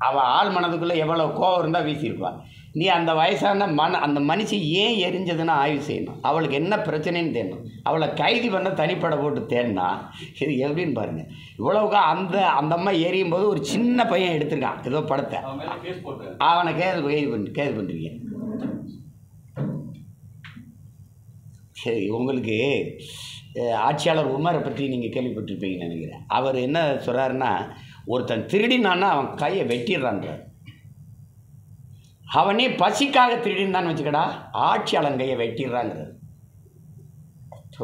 அவள் ஆள் மனதுக்குள்ளே எவ்வளோ கோவம் இருந்தால் வீசியிருப்பாள். நீ அந்த வயசான அந்த மனுஷி ஏன் எரிஞ்சதுன்னு ஆய்வு செய்யணும். அவளுக்கு என்ன பிரச்சனைன்னு தேடணும். அவளை கைது பண்ண தனிப்படை போட்டு தேடினா இது எப்படின்னு பாருங்கள். இவ்வளவுக்கா அந்த அம்மா எரியும் போது ஒரு சின்ன பையன் எடுத்திருக்கான் ஏதோ படத்தை, அவனை கேது பண்ணுறீங்க. சரி, உங்களுக்கு ஆட்சியாளர் உமரை பற்றி நீங்கள் கேள்விப்பட்டிருப்பீங்கன்னு நினைக்கிறேன். அவர் என்ன சொல்கிறாருன்னா, ஒருத்தன் திருடினான்னா அவன் கையை வெட்டிடுறான்றார். அவனே பசிக்காக திருடினான்னு வச்சுக்கடா, ஆட்சியாளன் கையை வெட்டிடுறாங்கிறார்.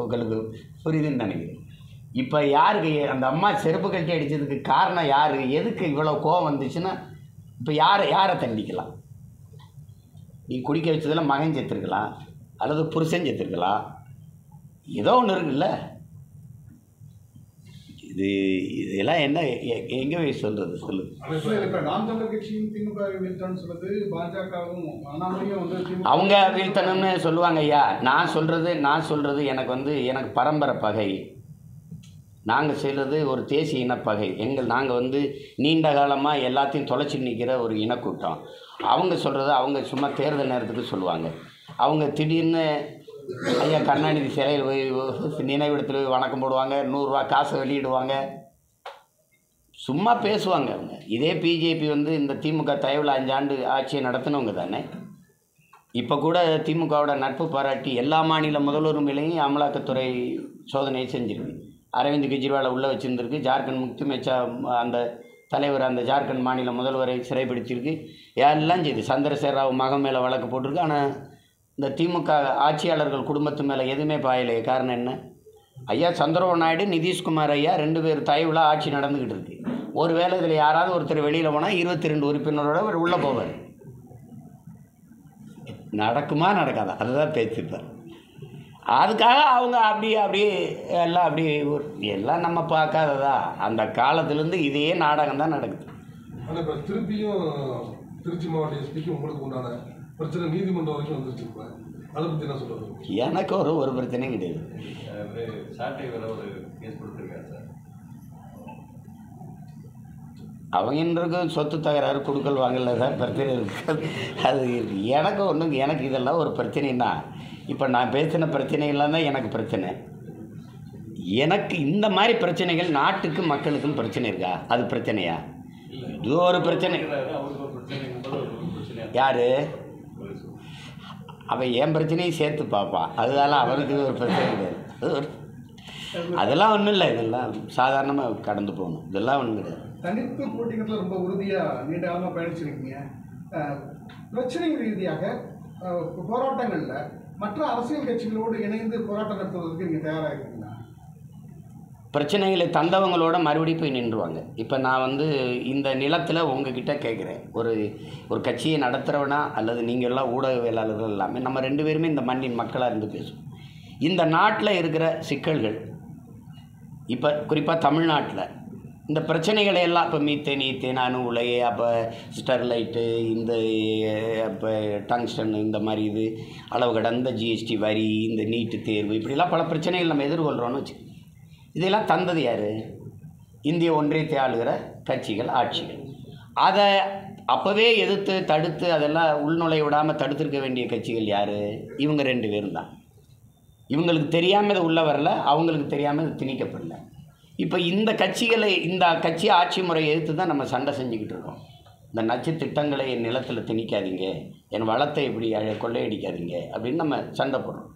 உங்களுக்கு புரியுதுன்னு நினைக்கிறேன். இப்போ யாருக்கு அந்த அம்மா செருப்பு கட்டி அடித்ததுக்கு காரணம் யார்? எதுக்கு இவ்வளோ கோவம் வந்துச்சுன்னா இப்போ யாரை தண்டிக்கலாம்? நீ குடிக்க வச்சதில் மகன் செத்துருக்கலாம், அல்லது புருஷன் செத்துருக்கலாம், ஏதோ ஒன்று இருக்குல்ல. இதெல்லாம் என்ன எங்கே போய் சொல்கிறது சொல்லுது? இப்போ நாம் தமிழர் கட்சியும் திமுக வீழ்த்தணும்னு சொல்லுது, பாஜகவும் அண்ணாமலையும் வந்து அவங்க வீழ்த்தணும்னு சொல்லுவாங்க. ஐயா நான் சொல்கிறது எனக்கு பரம்பரை பகை. நாங்கள் செய்கிறது ஒரு தேசிய இனப்பகை. நாங்கள் நீண்ட காலமாக எல்லாத்தையும் தொலைச்சி நிற்கிற ஒரு இனக்கூட்டம். அவங்க சொல்கிறது அவங்க சும்மா தேர்தல் நேரத்துக்கு சொல்லுவாங்க. அவங்க திடீர்னு ஐயா கருணாநிதி சிலையில் போய் நினைவிடத்தில் போய் வணக்கம் போடுவாங்க, 100 ரூபா காசை வெளியிடுவாங்க, சும்மா பேசுவாங்க. அவங்க இதே பிஜேபி இந்த திமுக தயவில் 5 ஆண்டு ஆட்சியை நடத்தினவங்க தானே. இப்போ கூட திமுகவோட நட்பு பாராட்டி எல்லா மாநில முதல்வர் மேலேயும் அமலாக்கத்துறை சோதனை செஞ்சுருக்கு. அரவிந்த் கெஜ்ரிவாலை உள்ளே வச்சுருந்துருக்கு. ஜார்க்கண்ட் முக்தி மோர்ச்சா அந்த தலைவர் அந்த ஜார்க்கண்ட் மாநில முதல்வரை சிறைப்படுத்தியிருக்கு. எல்லாம் செய்து சந்திரசேகர ராவ் மகன் மேலே வழக்கு போட்டிருக்கு. ஆனால் இந்த திமுக ஆட்சியாளர்கள் குடும்பத்து மேலே எதுவுமே பாயலையே. காரணம் என்ன? ஐயா சந்திரபாபு நாயுடு, நிதிஷ்குமார் ஐயா 2 பேர் தயவில் ஆட்சி நடந்துக்கிட்டு இருக்கு. ஒரு வேளை இதில் யாராவது ஒருத்தர் வெளியில் போனால் 22 உறுப்பினரோட அவர் உள்ளே போவார். நடக்குமா நடக்காதா? அதுதான் பேசியிருப்பார். அதுக்காக அவங்க அப்படியே எல்லாம் எல்லாம் நம்ம பார்க்காததா. அந்த காலத்துலேருந்து இதே நாடகம் தான் நடக்குது. ஆனால் இப்போ திருப்பியும் திருச்சி மாவட்ட எஸ்பிக்கு உங்களுக்கு உண்டான பிரச்சனை நீதிமன்றம் வரைக்கும் வந்துருச்சு. இப்போ அதை பற்றி என்ன சொல்கிறது? எனக்கு ஒரு பிரச்சனையும் கிடையாது. சாட்டை வேற ஒரு கேஸ் கொடுத்துருக்காரு சார். அவங்களுக்கு சொத்து தகராறு கொடுக்கல் வாங்கல தான் பிரச்சனை இருக்குது. அது எனக்கு இதெல்லாம் ஒரு பிரச்சனைன்னா, இப்போ நான் பேசின பிரச்சனைகள்லாம் தான் எனக்கு பிரச்சனை. எனக்கு இந்த மாதிரி பிரச்சனைகள் நாட்டுக்கு மக்களுக்கும் பிரச்சனை இருக்கா? அது பிரச்சனையா? இது ஒரு பிரச்சனை. யார் அவன் என் பிரச்சனையும் சேர்த்து பார்ப்பான். அதனால அவனுக்கு ஒரு பிரச்சனை கிடையாது. அதெல்லாம் ஒன்றும் இல்லை. இதெல்லாம் சாதாரணமாக கடந்து போகணும். இதெல்லாம் ஒன்றும் கிடையாது. தனித்து போட்டிகளில் ரொம்ப உறுதியாக நீண்ட காலமாக பயணிச்சிருக்கீங்க. பிரச்சனை ரீதியாக போராட்டங்களில் மற்ற அரசியல் கட்சிகளோடு இணைந்து போராட்டம் நடத்துவதற்கு நீங்கள் தயாராக இருக்கீங்களா? பிரச்சனைகளை தந்தவங்களோட மறுபடியும் போய் நின்றுவாங்க. இப்போ நான் இந்த நிலத்தில் உங்ககிட்ட கேட்குறேன், ஒரு கட்சியை நடத்துகிறவனா அல்லது நீங்கள் எல்லாம் ஊடகவியலாளர்கள் எல்லாமே நம்ம 2 பேருமே இந்த மண்ணின் மக்களாக இருந்து பேசுவோம். இந்த நாட்டில் இருக்கிற சிக்கல்கள், இப்போ குறிப்பாக தமிழ்நாட்டில் இந்த பிரச்சனைகளை எல்லாம், இப்போ மீத்தேன் அணு உலை, அப்போ ஸ்டெர்லைட்டு, இந்த இப்போ டங்ஸ்டன், இந்த மாதிரி இது அளவு கடந்த ஜிஎஸ்டி வரி, இந்த நீட்டு தேர்வு, இப்படிலாம் பல பிரச்சனைகள் நம்ம எதிர்கொள்கிறோன்னு வச்சு. இதெல்லாம் தந்தது யார்? இந்திய ஒன்றியத்தை ஆளுகிற கட்சிகள், ஆட்சிகள். அதை அப்போவே எதிர்த்து தடுத்து அதெல்லாம் உள்நுழைய விடாமல் தடுத்திருக்க வேண்டிய கட்சிகள் யார்? இவங்க 2 பேரும் தான். இவங்களுக்கு தெரியாமல் இது உள்ளே வரல, அவங்களுக்கு தெரியாமல் இது திணிக்கப்படல. இப்போ இந்த கட்சி ஆட்சி முறையை எதிர்த்து தான் நம்ம சண்டை செஞ்சுக்கிட்டு இருக்கோம். இந்த நச்சு திட்டங்களை என் நிலத்தில் திணிக்காதீங்க, என் வளத்தை இப்படி கொள்ளையடிக்காதீங்க அப்படின்னு நம்ம சண்டை போடுறோம்.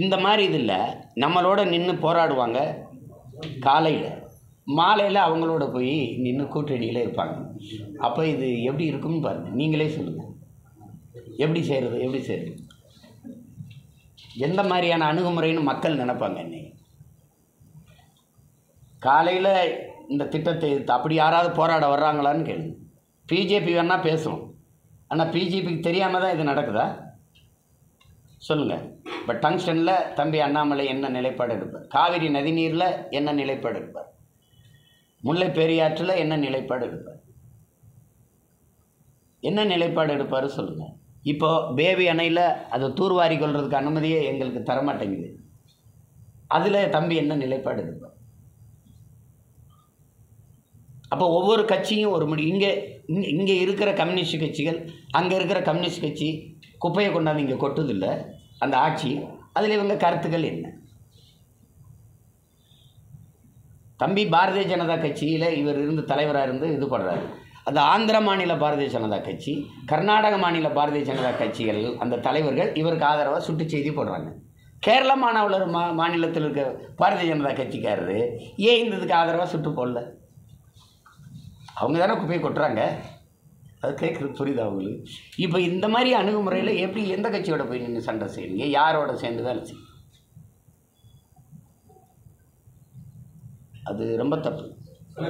இந்த மாதிரி இதில் நம்மளோட நின்று போராடுவாங்க. காலையில் மாலையில் அவங்களோட போய் நின்று கூட்டணியில் இருப்பாங்க. அப்போ இது எப்படி இருக்குன்னு பாருங்கள், நீங்களே சொல்லுங்கள். எப்படி செய்கிறது? எந்த மாதிரியான அணுகுமுறைன்னு மக்கள் நினைப்பாங்க. என்னை காலையில் இந்த திட்டத்தை அப்படி யாராவது போராட வர்றாங்களான்னு கேளுங்க. பிஜேபி வேணால் பேசுவோம், ஆனால் பிஜேபிக்கு தெரியாமல் தான் இது நடக்குதா? சொல்லுங்கள். இப்போ டங்ஸ்டனில் தம்பி அண்ணாமலை என்ன நிலைப்பாடு எடுப்பார்? காவிரி நதிநீரில் என்ன நிலைப்பாடு எடுப்பார்? முல்லை பெரியாற்றில் என்ன நிலைப்பாடு எடுப்பார்? என்ன நிலைப்பாடு எடுப்பார் சொல்லுங்கள். இப்போது பேபி அணையில் அதை தூர்வாரி கொள்றதுக்கு அனுமதியே எங்களுக்கு தரமாட்டேங்குது. அதில் தம்பி என்ன நிலைப்பாடு எடுப்பார்? அப்போ ஒவ்வொரு கட்சியும் ஒரு இங்கே இருக்கிற கம்யூனிஸ்ட் கட்சிகள், அங்கே இருக்கிற கம்யூனிஸ்ட் கட்சி குப்பையை கொண்டாந்து இங்கே கொட்டுதில்லை அந்த ஆட்சி. அதில் இவங்க கருத்துக்கள் என்ன? தம்பி பாரதிய ஜனதா கட்சியில் இவர் இருந்து தலைவராக இருந்து இது பண்ணுறாரு. அந்த ஆந்திர மாநில பாரதிய ஜனதா கட்சி, கர்நாடக மாநில பாரதிய ஜனதா கட்சிகள், அந்த தலைவர்கள் இவருக்கு ஆதரவாக சுட்டு செய்தி போடுறாங்க. கேரள மாநிலத்தில் இருக்க பாரதிய ஜனதா கட்சிக்காரரு ஏன் இதுக்கு ஆதரவாக சுட்டு போடல? அவங்க தானே குப்பையை கொட்டுறாங்க. அது கேட்குறது புரியுது அவங்களுக்கு. இப்போ இந்த மாதிரி அணுகுமுறையில் எப்படி எந்த கட்சியோட போய் நின்று சண்டை செய்யுங்க? யாரோட சேர்ந்து வேலை செய்யும்? அது ரொம்ப தப்பு.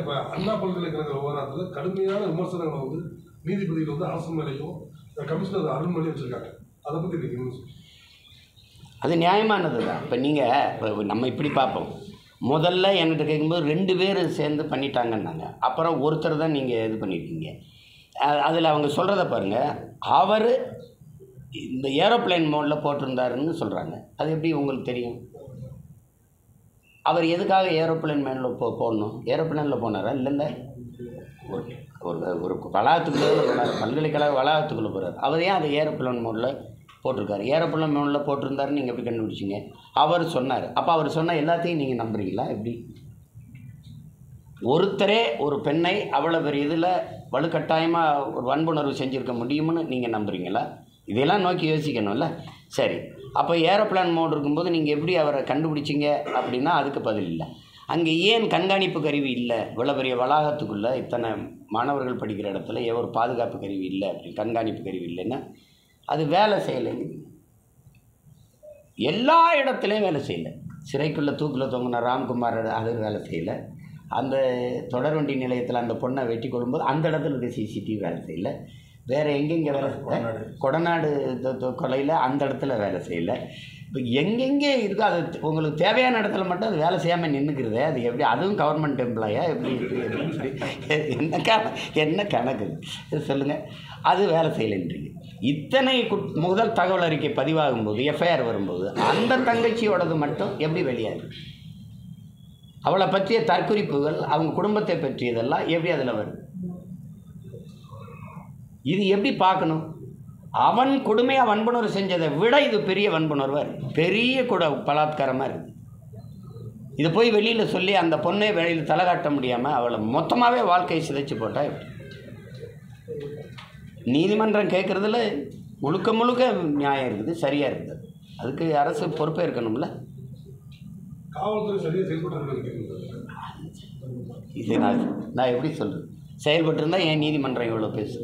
இப்போ அண்ணா பல்கலைக்கழக விவகாரத்தில் கடுமையான விமர்சனங்களை நீதிபதிகள் அரசு மேலேயும் கமிஷனர் அருண் மேலேயும் வச்சுருக்காங்க. அதை பற்றி நீங்கள் அது நியாயமானது தான். இப்போ நீங்கள் நம்ம இப்படி பார்ப்போம். முதல்ல என்கிட்ட கேட்கும்போது 2 பேர் சேர்ந்து பண்ணிட்டாங்கன்னாங்க. அப்புறம் ஒருத்தர் தான் நீங்கள் இது பண்ணியிருக்கீங்க. அதில் அவங்க சொல்கிறத பாருங்கள். அவர் இந்த ஏரோப்ளைன் மோடில் போட்டிருந்தாருன்னு சொல்கிறாங்க. அது எப்படி உங்களுக்கு தெரியும்? அவர் எதுக்காக ஏரோப்ளைன் மேனில் போடணும்? ஏரோப்ளைனில் போனாரா? இல்லைல்ல, ஒரு வளாகத்துக்குள்ளே போனார், பல்கலைக்கழக வளாகத்துக்குள்ளே போகிறார். அவர் ஏன் அதை ஏரோப்ளைன் மோடில் போட்டிருக்காரு? ஏரோப்ளைன் மோடில் போட்டிருந்தாருன்னு நீங்கள் எப்படி கண்டுபிடிச்சிங்க? அவர் சொன்னார். அப்போ அவர் சொன்ன எல்லாத்தையும் நீங்கள் நம்புறீங்களா? எப்படி? ஒருத்தரே ஒரு பெண்ணை அவ்வளோ பெரிய இதில் வலுக்கட்டாயமாக ஒரு வன்புணர்வு செஞ்சுருக்க முடியும்னு நீங்கள் நம்புறீங்களா? இதெல்லாம் நோக்கி யோசிக்கணும்ல. சரி, அப்போ ஏரோப்ளான் மோடு இருக்கும்போது நீங்கள் எப்படி அவரை கண்டுபிடிச்சிங்க அப்படின்னா அதுக்கு பதில் இல்லை. அங்கே ஏன் கண்காணிப்பு கருவி இல்லை? இவ்வளோ பெரிய வளாகத்துக்குள்ளே இத்தனை மாணவர்கள் படிக்கிற இடத்துல ஏன் ஒரு பாதுகாப்பு கருவி இல்லை? அப்படி கண்காணிப்பு கருவி இல்லைன்னா அது வேலை செய்யலைங்க. எல்லா இடத்துலையும் வேலை செய்யலை. சிறைக்குள்ளே தூக்கில் தொங்கின ராம்குமார் அது வேலை செய்யலை. அந்த தொடர்வண்டி நிலையத்தில் அந்த பொண்ணை வெட்டி கொள்ளும்போது அந்த இடத்துல இருக்க சிசிடிவி வேலை செய்யலை. வேறு எங்கெங்கே வேலை கொடநாடு கொலையில் அந்த இடத்துல வேலை செய்யலை. இப்போ எங்கெங்கே இருக்கோ அது உங்களுக்கு தேவையான இடத்துல மட்டும் அது வேலை செய்யாமல் நின்றுக்கிறது. அது எப்படி அதுவும் கவர்மெண்ட் எம்ப்ளாயா எப்படி என்ன கணக்கு சொல்லுங்கள். அது வேலை செய்யலைன்றீங்க. இத்தனை முதல் தகவல் அறிக்கை பதிவாகும்போது எஃப்ஐஆர் வரும்போது அந்த தங்கச்சியோடது மட்டும் எப்படி வெளியாகுது? அவளை பற்றிய தற்குறிப்புகள் அவங்க குடும்பத்தை பற்றியதெல்லாம் எப்படி அதில் வருது? இது எப்படி பார்க்கணும்? அவன் கொடுமையாக வன்புணர்வு செஞ்சதை விட இது பெரிய வன்புணர்வாக இருக்குது, பெரிய பலாத்காரமாக இருக்குது. இதை போய் வெளியில் சொல்லி அந்த பொண்ணை வெளியில் தலை காட்ட முடியாமல் அவளை மொத்தமாகவே வாழ்க்கையை சிதைச்சு போட்டால் எப்படி? நீதிமன்றம் கேட்குறதுல முழுக்க முழுக்க நியாயம் இருக்குது, சரியாக இருக்குது. அதுக்கு அரசு பொறுப்பே இருக்கணும்ல. காவல்துறை சரியாக செயல்பட்டு இது நான் எப்படி சொல்கிறது? செயல்பட்டுருந்தால் ஏன் நீதிமன்றம் இவ்வளோ பேசு?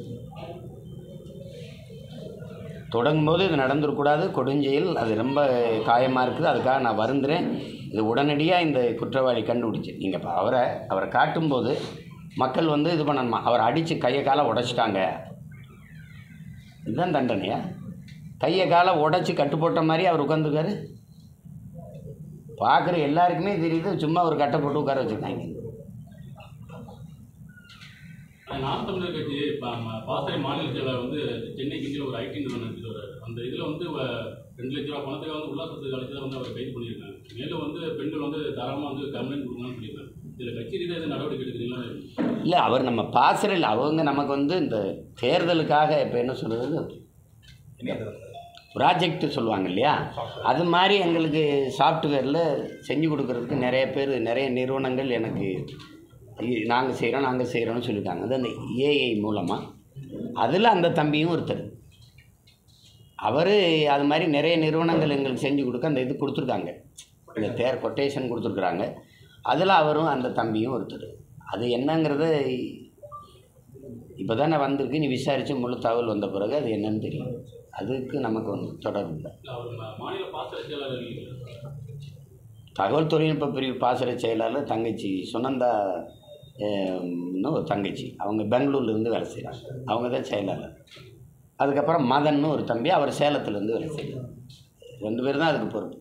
தொடங்கும்போது இது நடந்துடக்கூடாது, கொடுஞ்செயல், அது ரொம்ப காயமாக இருக்குது, அதுக்காக நான் வருந்துறேன். இது உடனடியாக இந்த குற்றவாளி கண்டுபிடிச்சி நீங்கள் இப்போ அவரை காட்டும்போது மக்கள் வந்து இது பண்ணணுமா? அவரை அடித்து கையை காலை உடைச்சிட்டாங்க, இதுதான் தண்டனையா? கையை காலை உடைச்சி கட்டு போட்ட மாதிரி அவர் உட்காந்துருக்காரு. பார்க்குற எல்லாருக்குமே தெரியுது, சும்மா ஒரு கட்டை போட்டு உட்கார வச்சுருக்காங்க. நாம் தமிழர் கட்சி பாசறை மாநில செயலர் வந்து சென்னை கிண்டியில் ஒரு ஐடி நிறுவனம் நடத்திட்டு அந்த இதில் வந்து 2 லட்ச ரூபா பணத்தை வந்து உல்லாசத்துக்கு அழைச்சி வந்து அவர் கைது பண்ணியிருக்காங்க. மேலும் வந்து பெண்கள் வந்து தாராளமாக வந்து கம்ப்ளைண்ட் கொடுக்கணும்னு சொல்லியிருக்காங்க. இதில் கட்சி ரீதியாக எதுவும் நடவடிக்கை எடுக்கிறீங்களா? இல்லை, அவர் நம்ம பாசறையில் அவங்க நமக்கு வந்து இந்த தேர்தலுக்காக இப்போ என்ன சொல்கிறது ப்ராஜெக்ட் சொல்லுவாங்க இல்லையா, அது மாதிரி எங்களுக்கு சாஃப்ட்வேரில் செஞ்சு கொடுக்குறதுக்கு நிறைய பேர் நிறைய நிறுவனங்கள் எனக்கு நாங்கள் செய்கிறோன்னு சொல்லியிருக்காங்க. அது அந்த ஏஐ மூலமாக. அதில் அந்த தம்பியும் ஒருத்தர், அவர் அது மாதிரி நிறைய நிறுவனங்கள் எங்களுக்கு செஞ்சு கொடுக்க அந்த இது கொடுத்துருக்காங்க, இந்த கொட்டேஷன் கொடுத்துருக்குறாங்க. அதில் அவரும் அந்த தம்பியும் ஒருத்தர். அது என்னங்கிறது இப்போ தானே வந்திருக்கு, நீ விசாரித்து முழு தகவல் வந்த பிறகு அது என்னன்னு தெரியும். அதுக்கு நமக்கு வந்து தொடர்பு இல்லை. மாநில பாசறை செயலாளர் தகவல் தொழில்நுட்ப பிரிவு பாசறை செயலாளர் தங்கச்சி சுனந்தா ஒரு தங்கச்சி, அவங்க பெங்களூர்லேருந்து வேலை செய்கிறாங்க, அவங்க தான் செயலாளர். அதுக்கப்புறம் மதன்னு ஒரு தம்பி, அவர் சேலத்துலேருந்து வேலை செய்கிறார். 2 பேர் தான் அதுக்கு பொறுப்பு.